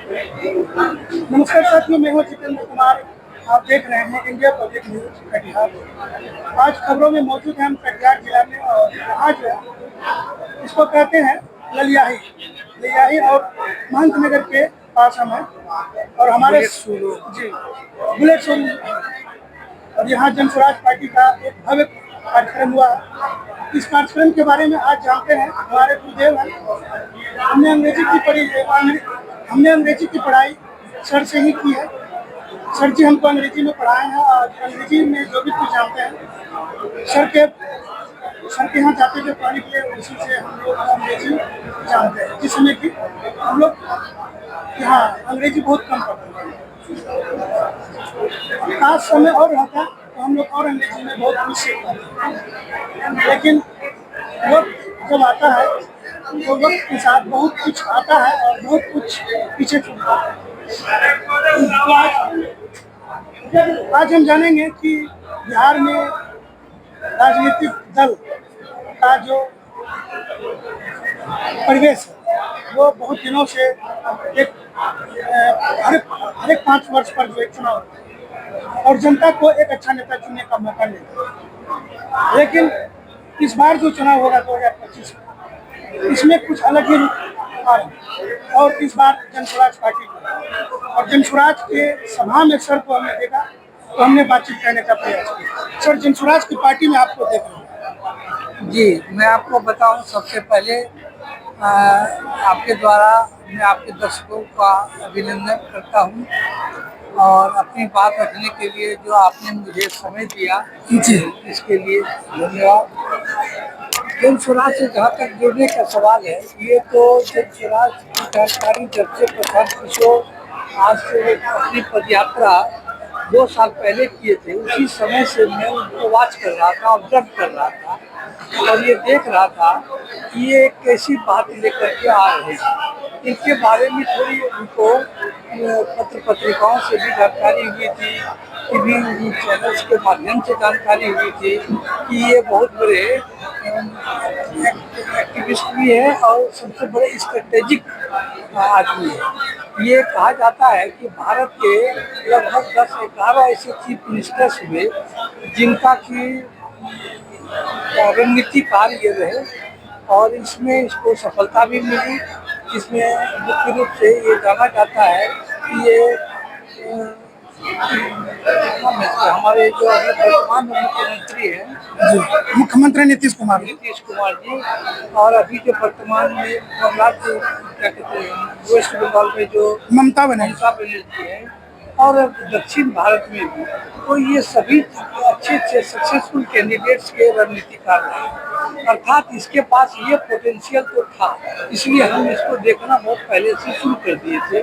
नमस्कार साथियों, मैं हूं जितेंद्र कुमार। आप देख रहे हैं इंडिया पब्लिक न्यूज कटिहार। आज खबरों में मौजूद हैं हम कटिहार जिला में, और यहाँ जो है इसको कहते हैं ललियाही। ललियाही और महंत नगर के पास हम हैं, और हमारे जी बुलेट शोरूम, और यहाँ जन स्वराज पार्टी का एक भव्य कार्यक्रम हुआ है। इस कार्यक्रम के बारे में आज जानते हैं। हमारे गुरुदेव हैं। हमने अंग्रेजी की पढ़ाई सर से ही की है। सर जी हमको अंग्रेजी में पढ़ाए हैं, और अंग्रेजी में जो भी कुछ जानते हैं सर के यहाँ जाते थे पढ़ने के लिए, उसी से हम लोग अंग्रेजी जानते हैं, जिसमें कि हम लोग यहाँ अंग्रेजी बहुत कम पढ़ते हैं। काश समय और रहता तो हम लोग और अंग्रेजी में बहुत कुछ सीख पाते, लेकिन वक्त जब आता है तो वक्त के साथ बहुत कुछ आता है और बहुत कुछ पीछे छूटता है। तो आज हम जानेंगे कि बिहार में राजनीतिक दल का जो परिवेश है वो बहुत दिनों से एक हर एक 5 वर्ष पर जो एक चुनाव होता है और जनता को एक अच्छा नेता चुनने का मौका मिलता है। लेकिन इस बार जो चुनाव होगा 2025 में, इसमें कुछ अलग ही रूप आ रहा है। और इस बार जन स्वराज पार्टी को, और जन स्वराज के सभा में सर को हमने देखा तो हमने बातचीत करने का प्रयास किया। सर, जन स्वराज की पार्टी में आपको देख रहे हैं। जी, मैं आपको बताऊं, सबसे पहले आपके द्वारा मैं आपके दर्शकों का अभिनंदन करता हूं, और अपनी बात रखने के लिए जो आपने मुझे समय दिया, जी, इसके लिए धन्यवाद। जन स्वराज से जहाँ तक जुड़ने का सवाल है, ये तो जन स्वराज की जानकारी जब से प्रशांत किशोर आज से अपनी पदयात्रा 2 साल पहले किए थे, उसी समय से मैं उनको वॉच कर रहा था, ऑब्जर्व कर रहा था, और ये देख रहा था कि ये कैसी बात लेकर के आ रहे हैं। इनके बारे में थोड़ी उनको पत्रिकाओं से भी जानकारी हुई थी, टीवी चैनल्स के माध्यम से जानकारी हुई थी कि ये बहुत बड़े एक्टिविस्ट भी है और सबसे बड़े स्ट्रेटेजिक आदमी है। ये कहा जाता है कि भारत के लगभग 10-11 ऐसे चीफ मिनिस्टर्स हुए जिनका की रणनीति कार्य ये रहे, और इसमें इसको सफलता भी मिली। इसमें मुख्य रूप से ये जाना जाता है कि ये हमारे जो अभी वर्तमान मुख्यमंत्री हैं जी, मुख्यमंत्री नीतीश कुमार जी, और अभी जो वर्तमान में क्या कहते हैं वेस्ट बंगाल में जो ममता बनर्जी है, और दक्षिण भारत में भी, तो ये सभी अच्छे सक्सेसफुल कैंडिडेट्स के रणनीतिकार हैं। अर्थात इसके पास ये पोटेंशियल तो था, इसलिए हम इसको देखना बहुत पहले से शुरू कर दिए थे।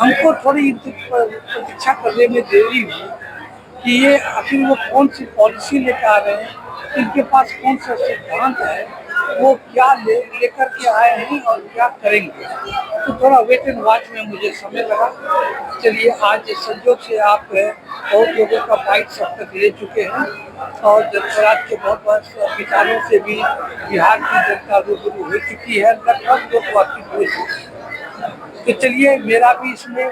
हमको थोड़ी प्रतीक्षा करने में देरी हुई कि ये आखिर वो कौन सी पॉलिसी लेकर आ रहे हैं, इनके पास कौन सा सिद्धांत है, वो क्या लेकर के आए हैं और क्या करेंगे। तो थोड़ा वेट एंड वॉच में मुझे समय लगा। चलिए, आज संजोग से आप बहुत लोगों का बाइट सब तक ले चुके हैं, और जन स्वराज के बहुत विचारों से भी बिहार की जनता रूबरू हो चुकी है, लगभग लोग वाकिफ हो चुके हैं। तो चलिए, मेरा भी इसमें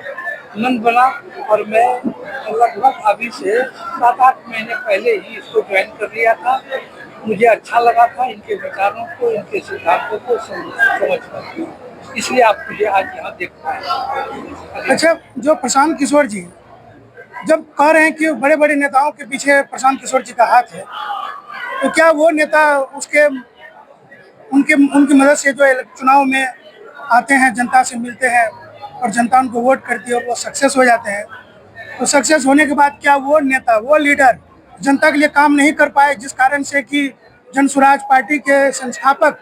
मन बना, और मैं लगभग अभी से 7-8 महीने पहले ही इसको ज्वाइन कर लिया था। मुझे अच्छा लगा था इनके विचारों को, इनके सिद्धांतों को समझ कर, इसलिए आप मुझे आज यहाँ देख पाए। अच्छा, जो प्रशांत किशोर जी जब कह रहे हैं कि बड़े बड़े नेताओं के पीछे प्रशांत किशोर जी का हाथ है, तो क्या वो नेता उनकी मदद से जो चुनाव में आते हैं, जनता से मिलते हैं और जनता उनको वोट करती है और वो सक्सेस हो जाते हैं, तो सक्सेस होने के बाद क्या वो नेता, वो लीडर जनता के लिए काम नहीं कर पाए, जिस कारण से कि जन स्वराज पार्टी के संस्थापक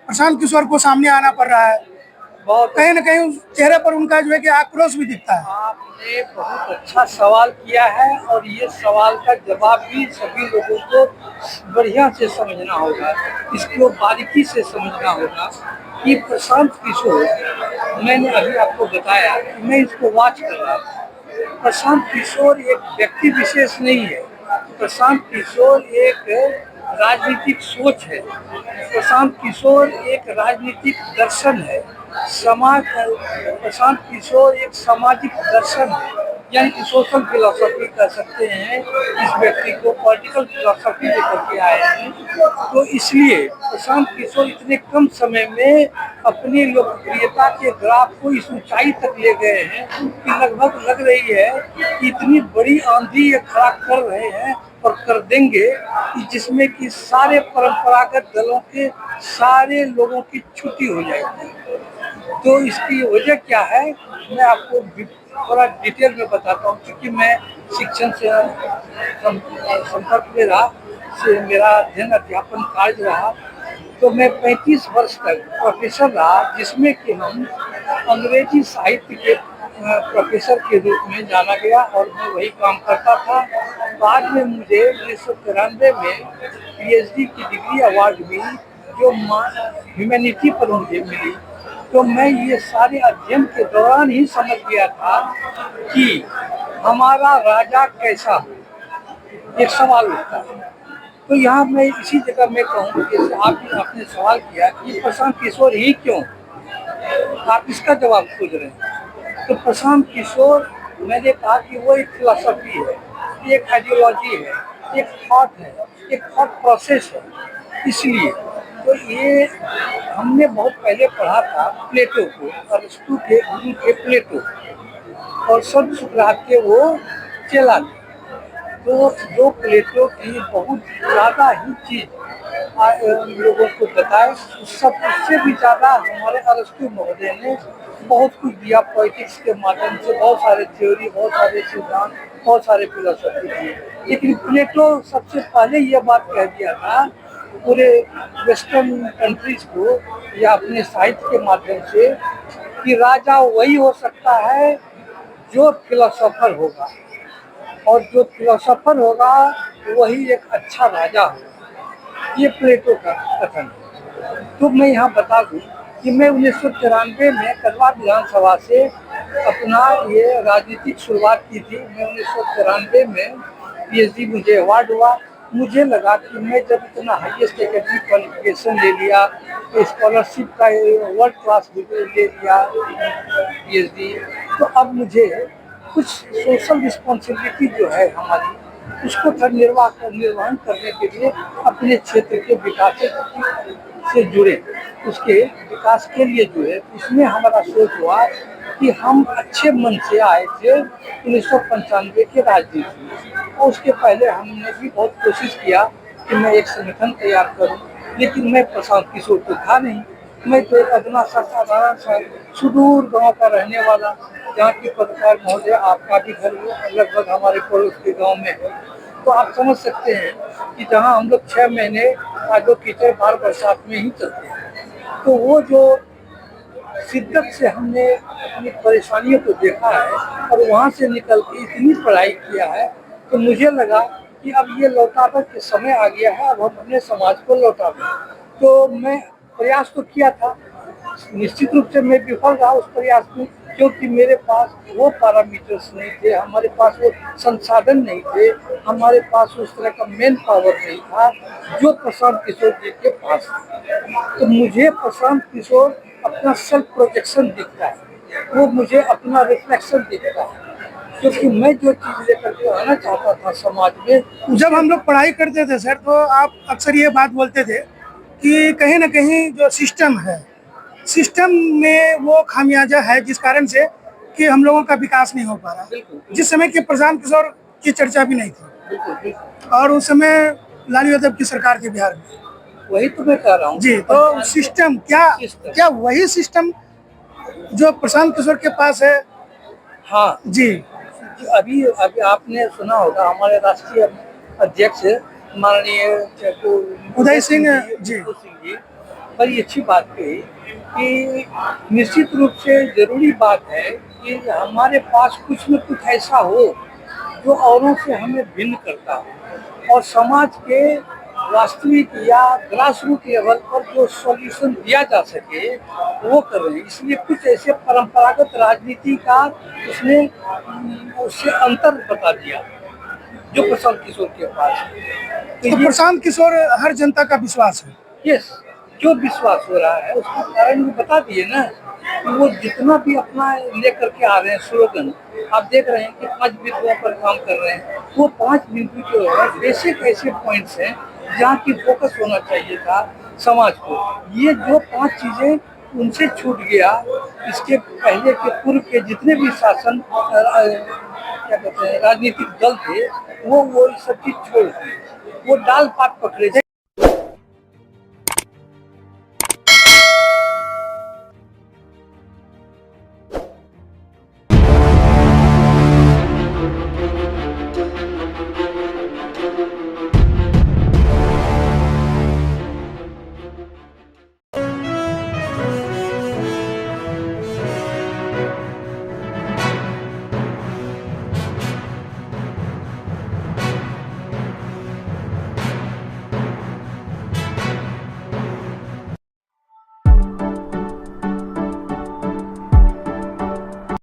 प्रशांत किशोर को सामने आना पड़ रहा है? कहीं न कहीं चेहरे पर उनका जो है कि आक्रोश भी दिखता है। आपने बहुत अच्छा सवाल किया है, और ये सवाल का जवाब भी सभी लोगों को बढ़िया से समझना होगा, इसको बारीकी से समझना होगा कि प्रशांत किशोर, मैंने अभी आपको बताया कि मैं इसको वॉच कर रहा था। प्रशांत किशोर एक व्यक्ति विशेष नहीं है, प्रशांत किशोर एक राजनीतिक सोच है। प्रशांत किशोर एक राजनीतिक दर्शन है। प्रशांत किशोर एक सामाजिक दर्शन है, यानी कि सोशल फिलोसफी कह सकते हैं। इस व्यक्ति को पॉलिटिकल फिलोसफी लेकर के आए हैं। तो इसलिए प्रशांत किशोर इतने कम समय में अपनी लोकप्रियता के ग्राफ को इस ऊंचाई तक ले गए हैं कि लगभग लग रही है कि इतनी बड़ी आंधी ये खड़ा कर रहे हैं और कर देंगे कि जिसमें कि सारे परंपरागत दलों के सारे लोगों की छुट्टी हो जाएगी। तो इसकी वजह क्या है, मैं आपको थोड़ा डिटेल में बताता हूँ, क्योंकि मैं शिक्षण से संपर्क में रहा, से मेरा अध्ययन अध्यापन कार्य रहा। तो मैं 35 वर्ष तक प्रोफेसर रहा, जिसमें कि हम अंग्रेजी साहित्य के प्रोफेसर के रूप में जाना गया और मैं वही काम करता था। बाद में मुझे 1993 में पीएचडी की डिग्री अवार्ड मिली, जो ह्यूमैनिटी पर मुझे मिली। तो मैं ये सारे अध्ययन के दौरान ही समझ गया था कि हमारा राजा कैसा हो, एक सवाल उठता है। तो यहाँ मैं इसी जगह में कहूँ, जैसे आपने सवाल किया कि प्रशांत किशोर ही क्यों, आप इसका जवाब खोज रहे हैं। तो प्रशांत किशोर, मैंने कहा कि वो एक फिलॉसफी है, एक आइडियोलॉजी है, एक थॉट है, एक थॉट प्रोसेस है। इसलिए तो ये हमने बहुत पहले पढ़ा था प्लेटो को, अरस्तु के गुरु के प्लेटो, और सब सुकरात के वो चेला थे। तो जो प्लेटो की बहुत ज़्यादा ही चीज लोगों को बताए, उससे भी ज़्यादा हमारे अरस्तु महोदय ने बहुत कुछ दिया। पॉलिटिक्स के माध्यम से बहुत सारे थ्योरी, बहुत सारे सिद्धांत, बहुत सारे फिलोसफी दिए। लेकिन प्लेटो सबसे पहले ये बात कह दिया था पूरे वेस्टर्न कंट्रीज को या अपने साहित्य के माध्यम से कि राजा वही हो सकता है जो फिलोसोफर होगा, और जो फिलोसोफर होगा वही एक अच्छा राजा होगा। ये प्लेटो का कथन है। तो मैं यहाँ बता दूँ कि मैं 1993 में कलवा विधानसभा से अपना ये राजनीतिक शुरुआत की थी। मैं 1993 में पीएचडी मुझे अवार्ड हुआ। मुझे लगा कि मैं जब इतना हाईएस्ट एकेडमिक क्वालिफिकेशन ले लिया, स्कॉलरशिप का वर्ल्ड क्लास ले लिया पीएचडी, तो अब मुझे कुछ सोशल रिस्पॉन्सिबिलिटी जो है हमारी, उसको निर्वहन करने के लिए अपने क्षेत्र के विकास से जुड़े, उसके विकास के लिए जुड़े। इसमें हमारा सोच हुआ कि हम अच्छे मन से आए थे 1995 के राजनीति में, और उसके पहले हमने भी बहुत कोशिश किया कि मैं एक संगठन तैयार करूं, लेकिन मैं प्रशांत किशोर तो था नहीं। मैं तो एक अदना सा साधारण सा सुदूर गांव का रहने वाला, जहाँ की पत्रकार महोदय आपका भी घर लगभग हमारे पड़ोस के गांव में है। तो आप समझ सकते हैं कि जहाँ हम लोग 6 महीने आगो कीचड़ बार बरसात में ही चलते हैं। तो वो जो शिद्दत से हमने अपनी परेशानियों को देखा है और वहाँ से निकल के इतनी पढ़ाई किया है, तो मुझे लगा कि अब ये लौटाने के समय आ गया है, अब हम अपने समाज को लौटा दें। तो मैं प्रयास तो किया था, निश्चित रूप से मैं विफल रहा उस प्रयास में, क्योंकि मेरे पास वो पैरामीटर्स नहीं थे, हमारे पास वो संसाधन नहीं थे, हमारे पास उस तरह का मैन पावर नहीं था जो प्रशांत किशोर जी के पास था। तो मुझे प्रशांत किशोर अपना सेल्फ प्रोजेक्शन दिखता है, वो मुझे अपना रिफ्लेक्शन दिखता है, क्योंकि मैं जो चीज लेकर के आना चाहता था समाज में। जब हम लोग पढ़ाई करते थे सर, तो आप अक्सर ये बात बोलते थे कि कहीं ना कहीं जो सिस्टम है, सिस्टम में वो खामियाजा है, जिस कारण से कि हम लोगों का विकास नहीं हो पा रहा। जिस समय के प्रशांत किशोर की चर्चा भी नहीं थी, और उस समय लालू यादव की सरकार थी बिहार में। वही तो मैं कह रहा हूँ जी, तो सिस्टम क्या वही सिस्टम जो प्रशांत किशोर के पास है? हाँ जी, अभी आपने सुना होगा हमारे राष्ट्रीय अध्यक्ष माननीय उदय सिंह जी बड़ी अच्छी बात कही कि निश्चित रूप से जरूरी बात है कि हमारे पास कुछ न कुछ ऐसा हो जो औरों से हमें भिन्न करता हो, और समाज के वास्तविक या ग्रास रूट लेवल पर जो सॉल्यूशन दिया जा सके वो कर रहे हैं। इसलिए कुछ ऐसे परंपरागत राजनीति का उसने उससे अंतर बता दिया। जो प्रशांत किशोर के पास है। तो प्रशांत किशोर हर जनता का विश्वास है। यस, जो विश्वास हो रहा है उसका कारण वो बता दिए ना कि वो जितना भी अपना लेकर के आ रहे हैं स्लोगन, आप देख रहे हैं कि 5 बिंदुओं पर काम कर रहे हैं। वो 5 बिंदु जो है बेसिक ऐसे पॉइंट्स हैं जहाँ की फोकस होना चाहिए था समाज को। ये जो 5 चीजें उनसे छूट गया, इसके पहले के पूर्व के जितने भी शासन क्या कहते हैं राजनीतिक दल थे वो सब चीज छोड़ दिए, वो डाल पात पकड़े।